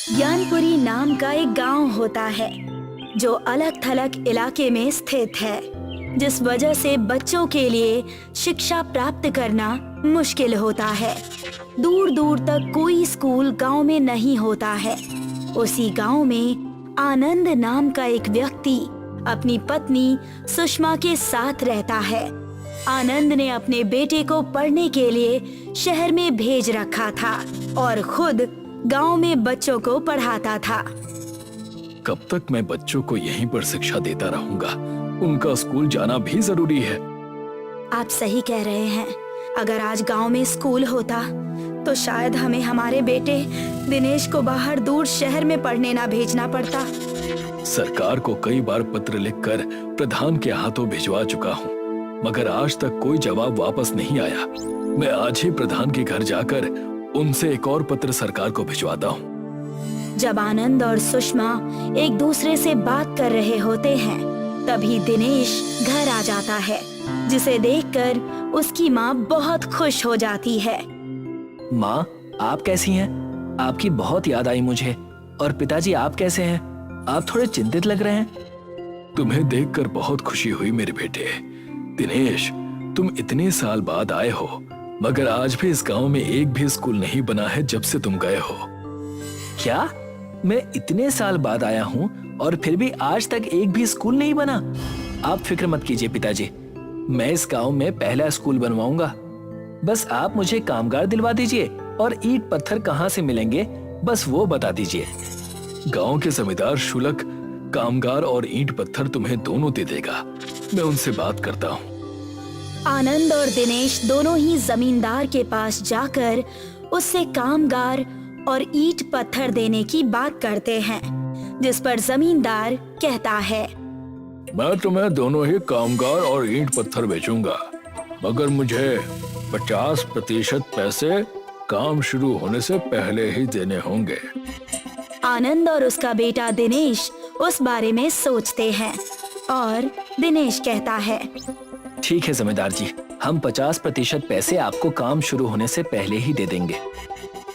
ज्ञानपुरी नाम का एक गांव होता है जो अलग थलग इलाके में स्थित है, जिस वजह से बच्चों के लिए शिक्षा प्राप्त करना मुश्किल होता है। दूर दूर तक कोई स्कूल गांव में नहीं होता है। उसी गांव में आनंद नाम का एक व्यक्ति अपनी पत्नी सुषमा के साथ रहता है। आनंद ने अपने बेटे को पढ़ने के लिए शहर में भेज रखा था और खुद गांव में बच्चों को पढ़ाता था। कब तक मैं बच्चों को यहीं पर शिक्षा देता रहूंगा? उनका स्कूल जाना भी जरूरी है। आप सही कह रहे हैं। अगर आज गांव में स्कूल होता तो शायद हमें हमारे बेटे दिनेश को बाहर दूर शहर में पढ़ने ना भेजना पड़ता। सरकार को कई बार पत्र लिखकर प्रधान के हाथों भिजवा चुका हूँ, मगर आज तक कोई जवाब वापस नहीं आया। मैं आज ही प्रधान के घर जाकर उनसे एक और पत्र सरकार को भिजवाता हूँ। जब आनंद और सुषमा एक दूसरे से बात कर रहे होते हैं, तभी दिनेश घर आ जाता है, जिसे देखकर उसकी माँ बहुत खुश हो जाती है। माँ, आप कैसी हैं? आपकी बहुत याद आई मुझे। और पिताजी, आप कैसे हैं? आप थोड़े चिंतित लग रहे हैं। तुम्हें देखकर बहुत खुशी हुई मेरे बेटे। दिनेश, तुम इतने साल बाद आए हो, मगर आज भी इस गांव में एक भी स्कूल नहीं बना है जब से तुम गए हो। क्या? मैं इतने साल बाद आया हूँ और फिर भी आज तक एक भी स्कूल नहीं बना? आप फिक्र मत कीजिए पिताजी, मैं इस गांव में पहला स्कूल बनवाऊंगा। बस आप मुझे कामगार दिलवा दीजिए और ईंट पत्थर कहाँ से मिलेंगे, बस वो बता दीजिए। गांव के जमींदार शुल्क, कामगार और ईंट पत्थर तुम्हें दोनों दे देगा। मैं उनसे बात करता हूँ। आनंद और दिनेश दोनों ही जमींदार के पास जाकर उससे कामगार और ईंट पत्थर देने की बात करते हैं, जिस पर जमींदार कहता है, मैं तुम्हें दोनों ही कामगार और ईंट पत्थर बेचूंगा, मगर मुझे 50% पैसे काम शुरू होने से पहले ही देने होंगे। आनंद और उसका बेटा दिनेश उस बारे में सोचते हैं और दिनेश कहता है, ठीक है जमींदार जी, हम 50% पैसे आपको काम शुरू होने से पहले ही दे देंगे।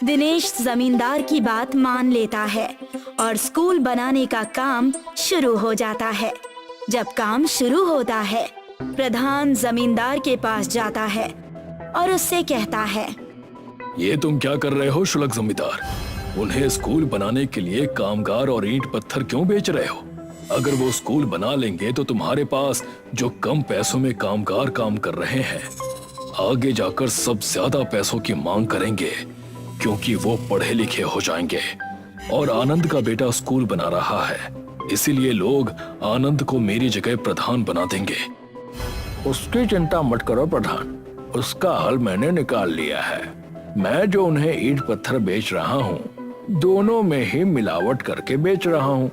दिनेश जमींदार की बात मान लेता है और स्कूल बनाने का काम शुरू हो जाता है। जब काम शुरू होता है, प्रधान जमींदार के पास जाता है और उससे कहता है, ये तुम क्या कर रहे हो शुल्क जमींदार? उन्हें स्कूल बनाने के लिए कामगार और ईंट पत्थर क्यों बेच रहे हो? अगर वो स्कूल बना लेंगे तो तुम्हारे पास जो कम पैसों में कामगार काम कर रहे हैं, आगे जाकर सब ज्यादा पैसों की मांग करेंगे, क्योंकि वो पढ़े लिखे हो जाएंगे। और आनंद का बेटा स्कूल बना रहा है, इसीलिए लोग आनंद को मेरी जगह प्रधान बना देंगे। उसकी चिंता मत करो प्रधान, उसका हल मैंने निकाल लिया है। मैं जो उन्हें ईंट पत्थर बेच रहा हूँ, दोनों में ही मिलावट करके बेच रहा हूँ।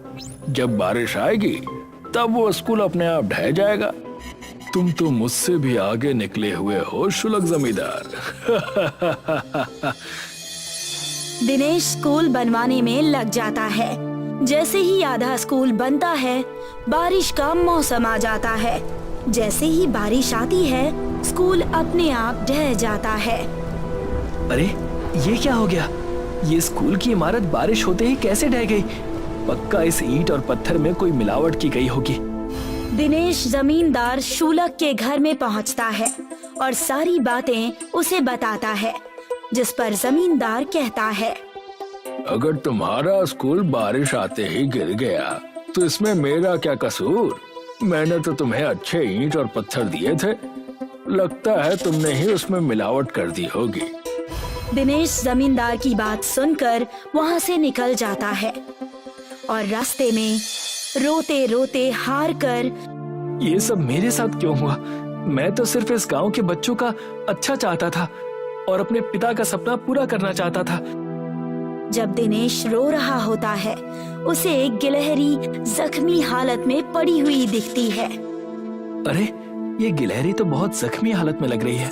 जब बारिश आएगी तब वो स्कूल अपने आप ढह जाएगा। तुम तो मुझसे भी आगे निकले हुए हो शुल्क जमींदार। दिनेश स्कूल बनवाने में लग जाता है। जैसे ही आधा स्कूल बनता है, बारिश का मौसम आ जाता है। जैसे ही बारिश आती है, स्कूल अपने आप ढह जाता है। अरे, ये क्या हो गया? ये स्कूल की इमारत बारिश होते ही कैसे ढह गई? पक्का इस ईंट और पत्थर में कोई मिलावट की गई होगी। दिनेश जमींदार शुल्क के घर में पहुंचता है और सारी बातें उसे बताता है, जिस पर जमींदार कहता है, अगर तुम्हारा स्कूल बारिश आते ही गिर गया तो इसमें मेरा क्या कसूर? मैंने तो तुम्हें अच्छे ईंट और पत्थर दिए थे। लगता है तुमने ही उसमें मिलावट कर दी होगी। दिनेश जमींदार की बात सुनकर वहाँ से निकल जाता है और रास्ते में रोते रोते हार कर, ये सब मेरे साथ क्यों हुआ? मैं तो सिर्फ इस गांव के बच्चों का अच्छा चाहता था और अपने पिता का सपना पूरा करना चाहता था। जब दिनेश रो रहा होता है, उसे एक गिलहरी जख्मी हालत में पड़ी हुई दिखती है। अरे, ये गिलहरी तो बहुत जख्मी हालत में लग रही है।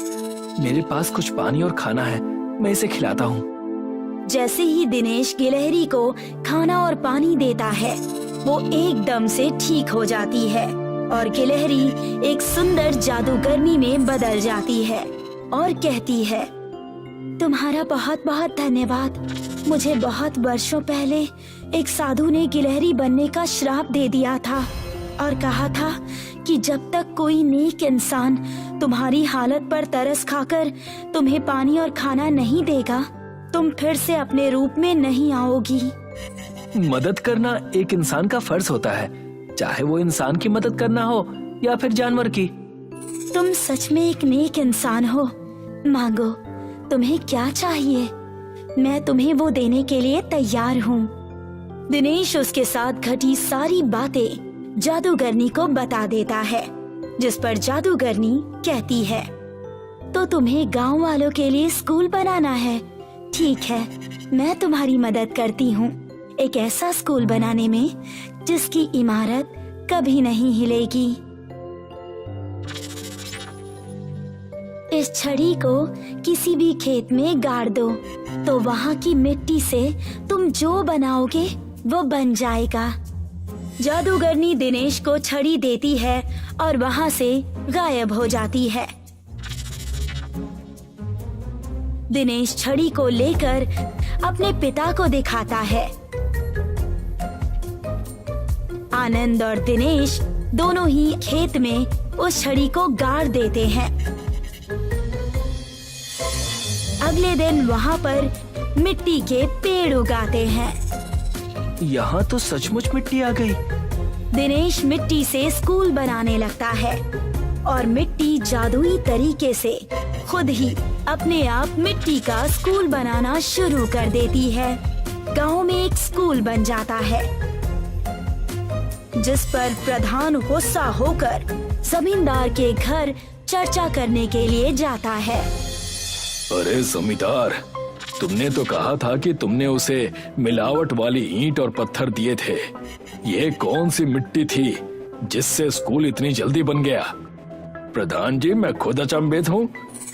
मेरे पास कुछ पानी और खाना है, मैं इसे खिलाता हूँ। जैसे ही दिनेश गिलहरी को खाना और पानी देता है, वो एकदम से ठीक हो जाती है और गिलहरी एक सुंदर जादूगरनी में बदल जाती है और कहती है, तुम्हारा बहुत बहुत धन्यवाद। मुझे बहुत वर्षों पहले एक साधु ने गिलहरी बनने का श्राप दे दिया था और कहा था कि जब तक कोई नेक इंसान तुम्हारी हालत पर तरस खाकर तुम्हें पानी और खाना नहीं देगा, तुम फिर से अपने रूप में नहीं आओगी। मदद करना एक इंसान का फर्ज होता है, चाहे वो इंसान की मदद करना हो या फिर जानवर की। तुम सच में एक नेक इंसान हो। मांगो, तुम्हें क्या चाहिए, मैं तुम्हें वो देने के लिए तैयार हूँ। दिनेश उसके साथ घटी सारी बातें जादूगरनी को बता देता है, जिस पर जादूगरनी कहती है, तो तुम्हें गांव वालों के लिए स्कूल बनाना है। ठीक है, मैं तुम्हारी मदद करती हूँ, एक ऐसा स्कूल बनाने में जिसकी इमारत कभी नहीं हिलेगी। इस छड़ी को किसी भी खेत में गाड़ दो, तो वहाँ की मिट्टी से तुम जो बनाओगे वो बन जाएगा। जादूगरनी दिनेश को छड़ी देती है और वहाँ से गायब हो जाती है। दिनेश छड़ी को लेकर अपने पिता को दिखाता है। आनंद और दिनेश दोनों ही खेत में उस छड़ी को गाड़ देते हैं। अगले दिन वहाँ पर मिट्टी के पेड़ उगाते हैं। यहाँ तो सचमुच मिट्टी आ गई। दिनेश मिट्टी से स्कूल बनाने लगता है और मिट्टी जादुई तरीके से खुद ही अपने आप मिट्टी का स्कूल बनाना शुरू कर देती है। गांव में एक स्कूल बन जाता है, जिस पर प्रधान गुस्सा होकर जमींदार के घर चर्चा करने के लिए जाता है। अरे जमींदार, तुमने तो कहा था कि तुमने उसे मिलावट वाली ईंट और पत्थर दिए थे। ये कौन सी मिट्टी थी जिससे स्कूल इतनी जल्दी बन गया? प्रधान जी, मैं खुद अचंभित हूँ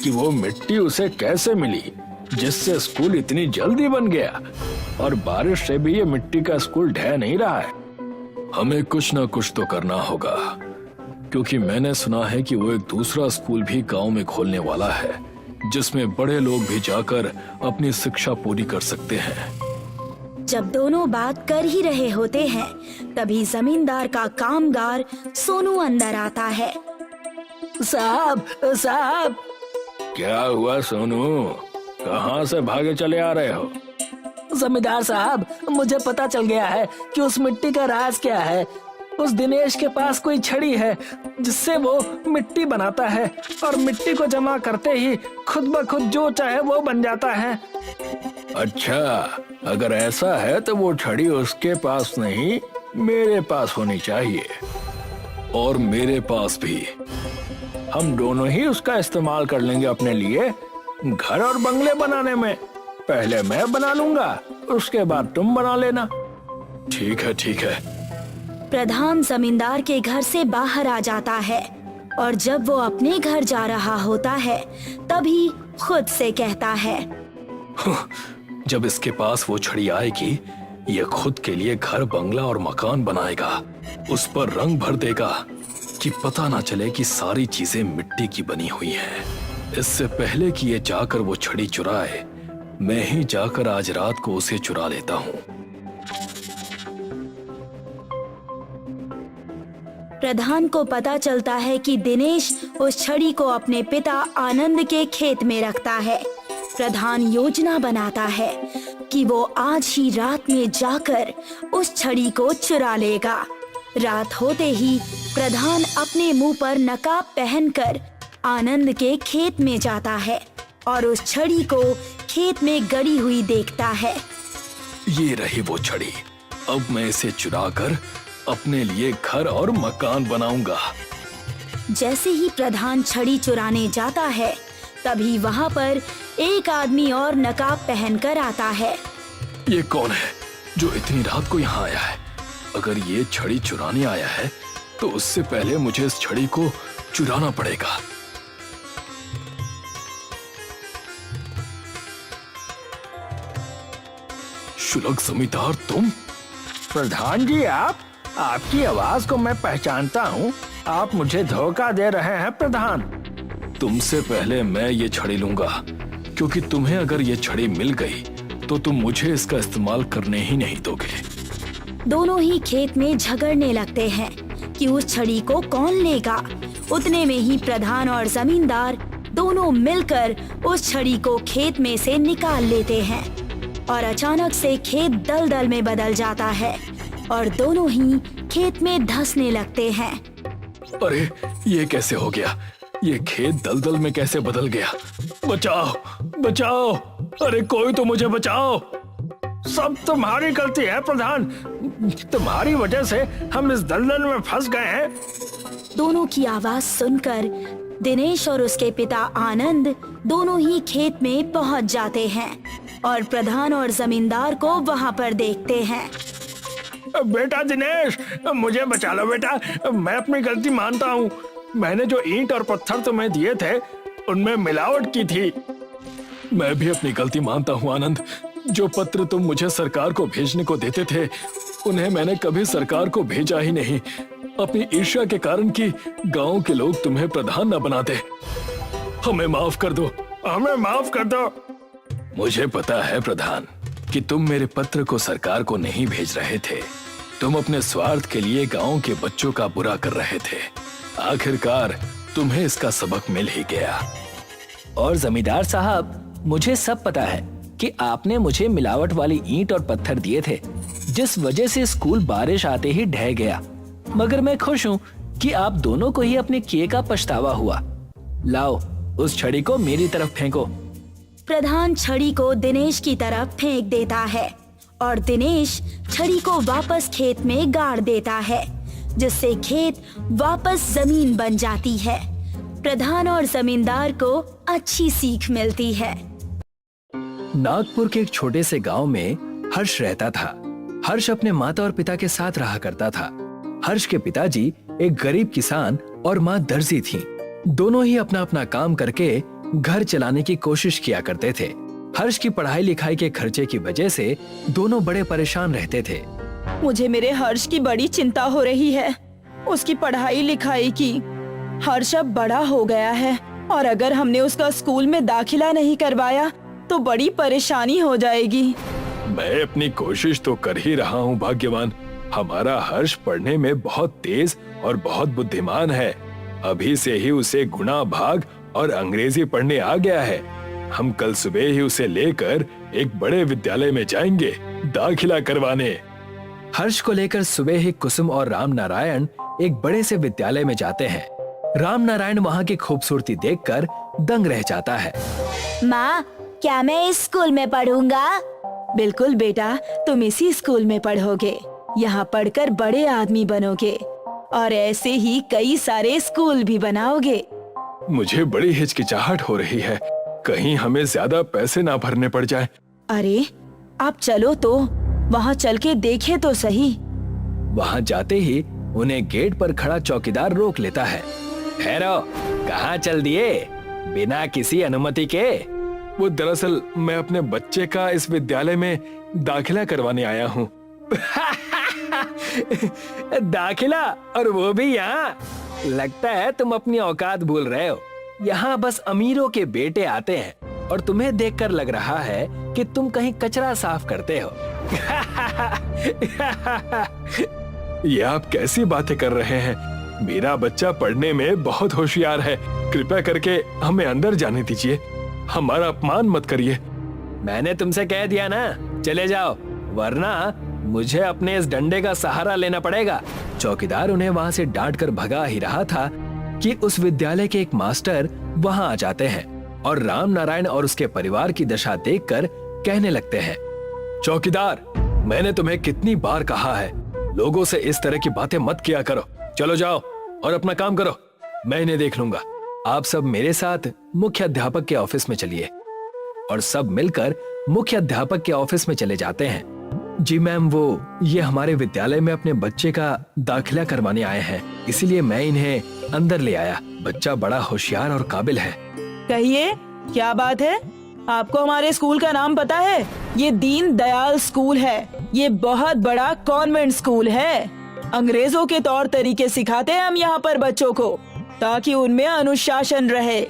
कि वो मिट्टी उसे कैसे मिली जिससे स्कूल इतनी जल्दी बन गया, और बारिश से भी ये मिट्टी का स्कूल ढह नहीं रहा है। हमें कुछ न कुछ तो करना होगा, क्योंकि मैंने सुना है कि वो एक दूसरा स्कूल भी गांव में खोलने वाला है, जिसमें बड़े लोग भी जाकर अपनी शिक्षा पूरी कर सकते हैं। जब दोनों बात कर ही रहे होते हैं, तभी जमींदार का कामगार सोनू अंदर आता है। साहब, साहब। क्या हुआ सोनू? कहाँ से भागे चले आ रहे हो? जमींदार साहब, मुझे पता चल गया है कि उस मिट्टी का राज क्या है। उस दिनेश के पास कोई छड़ी है जिससे वो मिट्टी बनाता है, और मिट्टी को जमा करते ही खुद ब खुद जो चाहे वो बन जाता है। अच्छा, अगर ऐसा है तो वो छड़ी उसके पास नहीं, मेरे पास होनी चाहिए, और मेरे पास भी। हम दोनों ही उसका इस्तेमाल कर लेंगे अपने लिए घर और बंगले बनाने में। पहले मैं बना लूंगा, उसके बाद तुम बना लेना। ठीक है, ठीक है। प्रधान जमींदार के घर से बाहर आ जाता है, और जब वो अपने घर जा रहा होता है, तभी खुद से कहता है, जब इसके पास वो छड़ी आएगी, ये खुद के लिए घर, बंगला और मकान बनाएगा, उस पर रंग भर देगा कि पता ना चले कि सारी चीजें मिट्टी की बनी हुई हैं। इससे पहले कि ये जाकर वो छड़ी चुराए, मैं ही जाकर आज रात को उसे चुरा लेता हूँ। प्रधान को पता चलता है कि दिनेश उस छड़ी को अपने पिता आनंद के खेत में रखता है। प्रधान योजना बनाता है कि वो आज ही रात में जाकर उस छड़ी को चुरा लेगा। रात होते ही प्रधान अपने मुंह पर नकाब पहनकर आनंद के खेत में जाता है और उस छड़ी को खेत में गड़ी हुई देखता है। ये रही वो छड़ी, अब मैं इसे चुराकर अपने लिए घर और मकान बनाऊंगा। जैसे ही प्रधान छड़ी चुराने जाता है, तभी वहाँ पर एक आदमी और नकाब पहनकर आता है। ये कौन है जो इतनी रात को यहाँ आया है? अगर ये छड़ी चुराने आया है, तो उससे पहले मुझे इस छड़ी को चुराना पड़ेगा। शुलक जमींदार, तुम? प्रधान जी, आपकी आवाज को मैं पहचानता हूँ। आप मुझे धोखा दे रहे हैं प्रधान। तुमसे पहले मैं ये छड़ी लूंगा, क्योंकि तुम्हें अगर ये छड़ी मिल गई तो तुम मुझे इसका इस्तेमाल करने ही नहीं दोगे। दोनों ही खेत में झगड़ने लगते हैं कि उस छड़ी को कौन लेगा। उतने में ही प्रधान और जमींदार दोनों मिलकर उस छड़ी को खेत में से निकाल लेते हैं और अचानक से खेत दलदल में बदल जाता है और दोनों ही खेत में धंसने लगते हैं। अरे ये कैसे हो गया? ये खेत दलदल में कैसे बदल गया? बचाओ बचाओ, अरे कोई तो मुझे बचाओ। सब तुम्हारी गलती है प्रधान, तुम्हारी वजह से हम इस दलदल में फंस गए हैं। दोनों की आवाज सुनकर दिनेश और उसके पिता आनंद दोनों ही खेत में पहुंच जाते हैं और प्रधान और जमींदार को वहां पर देखते हैं। बेटा दिनेश, मुझे बचा लो बेटा, मैं अपनी गलती मानता हूँ। मैंने जो ईंट और पत्थर तुम्हें दिए थे उनमें मिलावट की थी। मैं भी अपनी गलती मानता हूँ आनंद। जो पत्र तुम मुझे सरकार को भेजने को देते थे उन्हें मैंने कभी सरकार को भेजा ही नहीं, अपनी ईर्ष्या के कारण कि गांव के लोग तुम्हें प्रधान न बनाते। हमें माफ कर दो, हमें माफ कर दो। मुझे पता है प्रधान कि तुम मेरे पत्र को सरकार को नहीं भेज रहे थे। तुम अपने स्वार्थ के लिए गांव के बच्चों का बुरा कर रहे थे। आखिरकार तुम्हें इसका सबक मिल ही गया। और जमींदार साहब, मुझे सब पता है कि आपने मुझे मिलावट वाली ईंट और पत्थर दिए थे, जिस वजह से स्कूल बारिश आते ही ढह गया। मगर मैं खुश हूँ कि आप दोनों को ही अपने किए का पछतावा हुआ। लाओ, उस छड़ी को मेरी तरफ फेंको। प्रधान छड़ी को दिनेश की तरफ फेंक देता है और दिनेश छड़ी को वापस खेत में गाड़ देता है, जिससे खेत वापस जमीन बन जाती है। प्रधान और जमींदार को अच्छी सीख मिलती है। नागपुर के एक छोटे से गांव में हर्ष रहता था। हर्ष अपने माता और पिता के साथ रहा करता था। हर्ष के पिताजी एक गरीब किसान और माँ दर्जी थीं। दोनों ही अपना अपना काम करके घर चलाने की कोशिश किया करते थे। हर्ष की पढ़ाई लिखाई के खर्चे की वजह से दोनों बड़े परेशान रहते थे। मुझे मेरे हर्ष की बड़ी चिंता हो रही है, उसकी पढ़ाई लिखाई की। हर्ष अब बड़ा हो गया है और अगर हमने उसका स्कूल में दाखिला नहीं करवाया तो बड़ी परेशानी हो जाएगी। मैं अपनी कोशिश तो कर ही रहा हूँ भाग्यवान। हमारा हर्ष पढ़ने में बहुत तेज और बहुत बुद्धिमान है। अभी से ही उसे गुणा भाग और अंग्रेजी पढ़ने आ गया है। हम कल सुबह ही उसे लेकर एक बड़े विद्यालय में जाएंगे दाखिला करवाने। हर्ष को लेकर सुबह ही कुसुम और राम नारायण एक बड़े से विद्यालय में जाते हैं। राम नारायण वहाँ की खूबसूरती देखकर दंग रह जाता है। माँ, क्या मैं इस स्कूल में पढ़ूंगा? बिल्कुल बेटा, तुम इसी स्कूल में पढ़ोगे। यहाँ पढ़कर बड़े आदमी बनोगे और ऐसे ही कई सारे स्कूल भी बनाओगे। मुझे बड़ी हिचकिचाहट हो रही है, कहीं हमें ज्यादा पैसे ना भरने पड़ जाए। अरे आप चलो तो वहाँ चल के देखे तो सही। वहाँ जाते ही उन्हें गेट पर खड़ा चौकीदार रोक लेता है। ठहरो, कहाँ चल दिए बिना किसी अनुमति के? वो दरअसल मैं अपने बच्चे का इस विद्यालय में दाखिला करवाने आया हूँ। दाखिला, और वो भी यहाँ? लगता है तुम अपनी औकात भूल रहे हो। यहाँ बस अमीरों के बेटे आते हैं और तुम्हें देखकर लग रहा है कि तुम कहीं कचरा साफ करते हो। ये आप कैसी बातें कर रहे हैं? मेरा बच्चा पढ़ने में बहुत होशियार है। कृपया करके हमें अंदर जाने दीजिए, हमारा अपमान मत करिए। मैंने तुमसे कह दिया ना, चले जाओ, वरना मुझे अपने इस डंडे का सहारा लेना पड़ेगा। चौकीदार उन्हें वहाँ से डांट कर भगा ही रहा था कि उस विद्यालय के एक मास्टर वहाँ आ जाते हैं और राम नारायण और उसके परिवार की दशा देखकर कहने लगते हैं, चौकीदार, मैंने तुम्हें कितनी बार कहा है, लोगों से इस तरह की बातें मत किया करो। चलो जाओ और अपना काम करो, मैं इन्हें देख लूंगा। आप सब मेरे साथ मुख्य अध्यापक के ऑफिस में चलिए। और सब मिलकर मुख्य अध्यापक के ऑफिस में चले जाते हैं। जी मैम, ये हमारे विद्यालय में अपने बच्चे का दाखिला करवाने आए हैं, इसीलिए मैं इन्हें अंदर ले आया। बच्चा बड़ा होशियार और काबिल है। कहिए, क्या बात है? आपको हमारे स्कूल का नाम पता है? ये दीन दयाल स्कूल है। ये बहुत बड़ा कॉन्वेंट स्कूल है। अंग्रेजों के तौर तरीके सिखाते हैं हम यहाँ पर बच्चों को, ताकि उनमें अनुशासन रहे।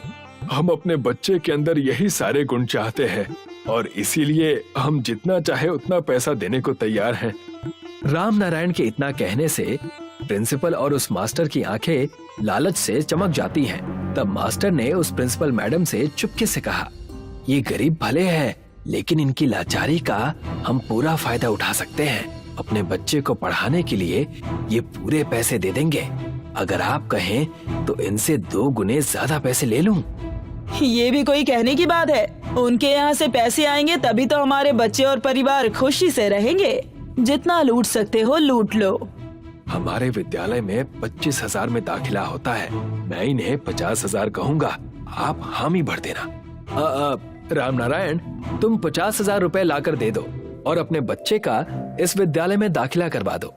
हम अपने बच्चे के अंदर यही सारे गुण चाहते हैं। और इसीलिए हम जितना चाहे उतना पैसा देने को तैयार हैं। राम नारायण के इतना कहने से प्रिंसिपल और उस मास्टर की आंखें लालच से चमक जाती हैं। तब मास्टर ने उस प्रिंसिपल मैडम से चुपके से कहा, ये गरीब भले हैं, लेकिन इनकी लाचारी का हम पूरा फायदा उठा सकते हैं। अपने बच्चे को पढ़ाने के लिए ये पूरे पैसे दे देंगे। अगर आप कहें तो इनसे 2 गुने ज्यादा पैसे ले लूं। ये भी कोई कहने की बात है? उनके यहाँ से पैसे आएंगे तभी तो हमारे बच्चे और परिवार खुशी से रहेंगे। जितना लूट सकते हो लूट लो। हमारे विद्यालय में 25,000 में दाखिला होता है। मैं इन्हें 50,000 कहूँगा, आप हामी भर देना। राम नारायण, तुम 50,000 रुपए लाकर दे दो और अपने बच्चे का इस विद्यालय में दाखिला करवा दो।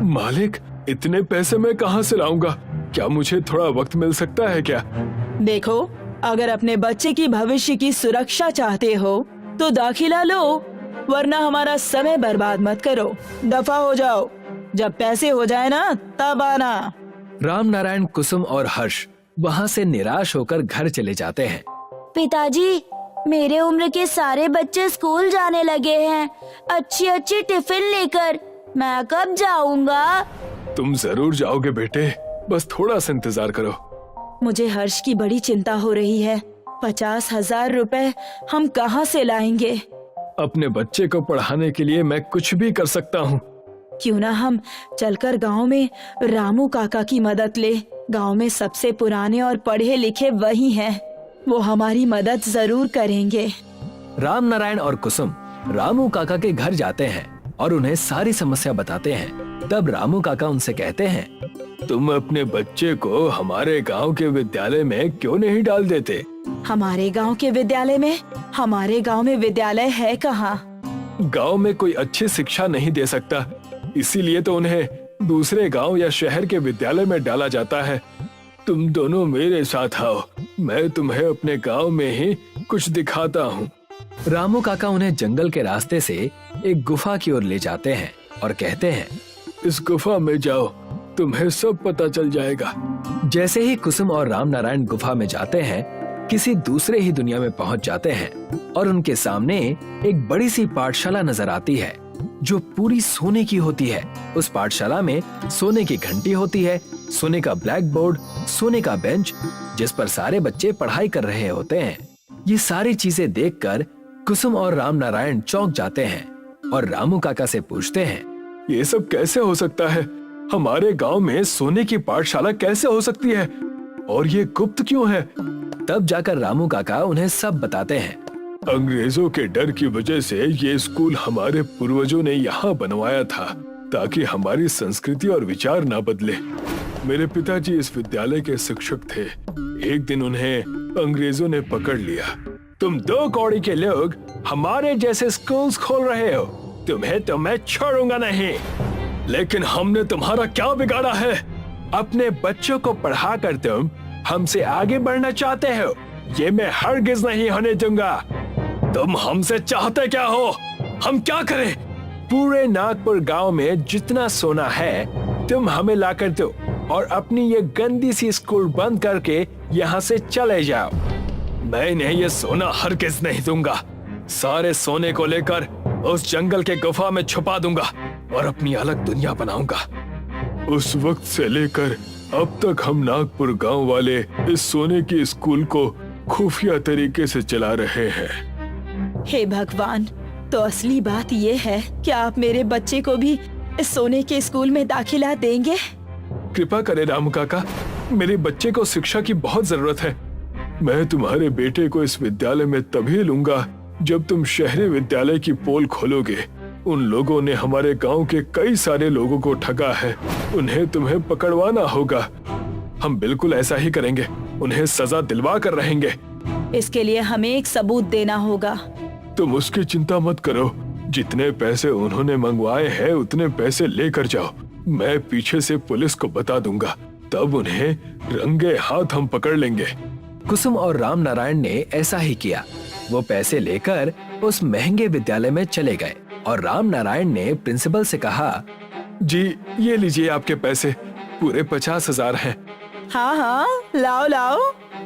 मालिक, इतने पैसे मैं कहाँ से लाऊंगा? क्या मुझे थोड़ा वक्त मिल सकता है क्या? देखो, अगर अपने बच्चे की भविष्य की सुरक्षा चाहते हो तो दाखिला लो, वरना हमारा समय बर्बाद मत करो। दफा हो जाओ, जब पैसे हो जाए ना तब आना। राम नारायण, कुसुम और हर्ष वहाँ से निराश होकर घर चले जाते हैं। पिताजी, मेरे उम्र के सारे बच्चे स्कूल जाने लगे हैं, अच्छी अच्छी टिफिन लेकर। मैं कब जाऊंगा? तुम जरूर जाओगे बेटे, बस थोड़ा सा इंतजार करो। मुझे हर्ष की बड़ी चिंता हो रही है। 50,000 रुपए हम कहाँ से लाएंगे? अपने बच्चे को पढ़ाने के लिए मैं कुछ भी कर सकता हूँ। क्यों ना हम चलकर गांव में रामू काका की मदद ले। गांव में सबसे पुराने और पढ़े लिखे वही हैं। वो हमारी मदद जरूर करेंगे। राम नारायण और कुसुम रामू काका के घर जाते हैं और उन्हें सारी समस्या बताते हैं। तब रामू काका उनसे कहते हैं, तुम अपने बच्चे को हमारे गांव के विद्यालय में क्यों नहीं डाल देते? हमारे गांव के विद्यालय में? हमारे गांव में विद्यालय है कहाँ? गांव में कोई अच्छी शिक्षा नहीं दे सकता, इसीलिए तो उन्हें दूसरे गांव या शहर के विद्यालय में डाला जाता है। तुम दोनों मेरे साथ आओ, मैं तुम्हें अपने गांव में ही कुछ दिखाता हूँ। रामू काका उन्हें जंगल के रास्ते से एक गुफा की ओर ले जाते हैं और कहते हैं, इस गुफा में जाओ, तुम्हें सब पता चल जाएगा। जैसे ही कुसुम और राम नारायण गुफा में जाते हैं, किसी दूसरे ही दुनिया में पहुंच जाते हैं और उनके सामने एक बड़ी सी पाठशाला नजर आती है जो पूरी सोने की होती है। उस पाठशाला में सोने की घंटी होती है, सोने का ब्लैक बोर्ड, सोने का बेंच जिस पर सारे बच्चे पढ़ाई कर रहे होते हैं। ये सारी चीजें देखकर कुसुम और राम नारायण चौंक जाते हैं और रामू काका से पूछते हैं, ये सब कैसे हो सकता है? हमारे गांव में सोने की पाठशाला कैसे हो सकती है? और ये गुप्त क्यों है? तब जाकर रामू काका उन्हें सब बताते हैं। अंग्रेजों के डर की वजह से ये स्कूल हमारे पूर्वजों ने यहाँ बनवाया था ताकि हमारी संस्कृति और विचार ना बदले। मेरे पिताजी इस विद्यालय के शिक्षक थे। एक दिन उन्हें अंग्रेजों ने पकड़ लिया। तुम 2 कौड़ी के लोग हमारे जैसे स्कूल्स खोल रहे हो, तुम्हें तो मैं छोड़ूंगा नहीं। लेकिन हमने तुम्हारा क्या बिगाड़ा है? अपने बच्चों को पढ़ा कर तुम हमसे आगे बढ़ना चाहते हो, ये मैं हरगिज नहीं होने दूंगा। तुम हमसे चाहते क्या हो? हम क्या करें? पूरे नागपुर गांव में जितना सोना है तुम हमें ला कर दो और अपनी ये गंदी सी स्कूल बंद करके यहाँ से चले जाओ। मैं इन्हें ये सोना हरगिज नहीं दूंगा। सारे सोने को लेकर उस जंगल के गुफा में छुपा दूंगा और अपनी अलग दुनिया बनाऊंगा। उस वक्त से लेकर अब तक हम नागपुर गांव वाले इस सोने की स्कूल को खुफिया तरीके से चला रहे हैं। हे भगवान, तो असली बात ये है कि आप मेरे बच्चे को भी इस सोने के स्कूल में दाखिला देंगे? कृपा करें रामू काका, मेरे बच्चे को शिक्षा की बहुत जरूरत है। मैं तुम्हारे बेटे को इस विद्यालय में तभी लूंगा जब तुम शहरी विद्यालय की पोल खोलोगे। उन लोगों ने हमारे गांव के कई सारे लोगों को ठगा है, उन्हें तुम्हें पकड़वाना होगा। हम बिल्कुल ऐसा ही करेंगे, उन्हें सजा दिलवा कर रहेंगे। इसके लिए हमें एक सबूत देना होगा। तुम उसकी चिंता मत करो, जितने पैसे उन्होंने मंगवाए हैं उतने पैसे लेकर जाओ। मैं पीछे से पुलिस को बता दूंगा, तब उन्हें रंगे हाथ हम पकड़ लेंगे। कुसुम और राम नारायण ने ऐसा ही किया। वो पैसे लेकर उस महंगे विद्यालय में चले गए और राम नारायण ने प्रिंसिपल से कहा, जी ये लीजिए आपके पैसे, पूरे 50,000 हैं। हाँ हाँ, लाओ लाओ।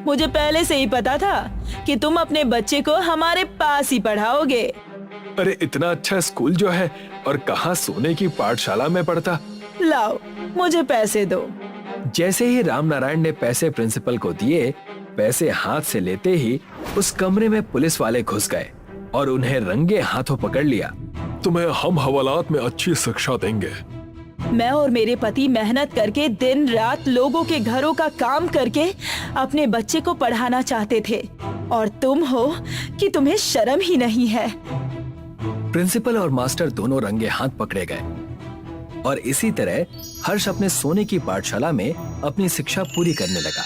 मुझे पहले से ही पता था कि तुम अपने बच्चे को हमारे पास ही पढ़ाओगे। अरे इतना अच्छा स्कूल जो है और कहाँ सोने की पाठशाला में पढ़ता। लाओ, मुझे पैसे दो। जैसे ही रामनारायण ने पैसे प्रिंसिपल को दिए, पैसे हाथ से लेते ही उस कमरे में पुलिस वाले घुस गए और उन्हें रंगे हाथों पकड़ लिया। तुम्हें हम हवालात में अच्छी शिक्षा देंगे। मैं और मेरे पति मेहनत करके दिन रात लोगों के घरों का काम करके अपने बच्चे को पढ़ाना चाहते थे, और तुम हो कि तुम्हें शर्म ही नहीं है। प्रिंसिपल और मास्टर दोनों रंगे हाथ पकड़े गए और इसी तरह हर्ष अपने सोने की पाठशाला में अपनी शिक्षा पूरी करने लगा।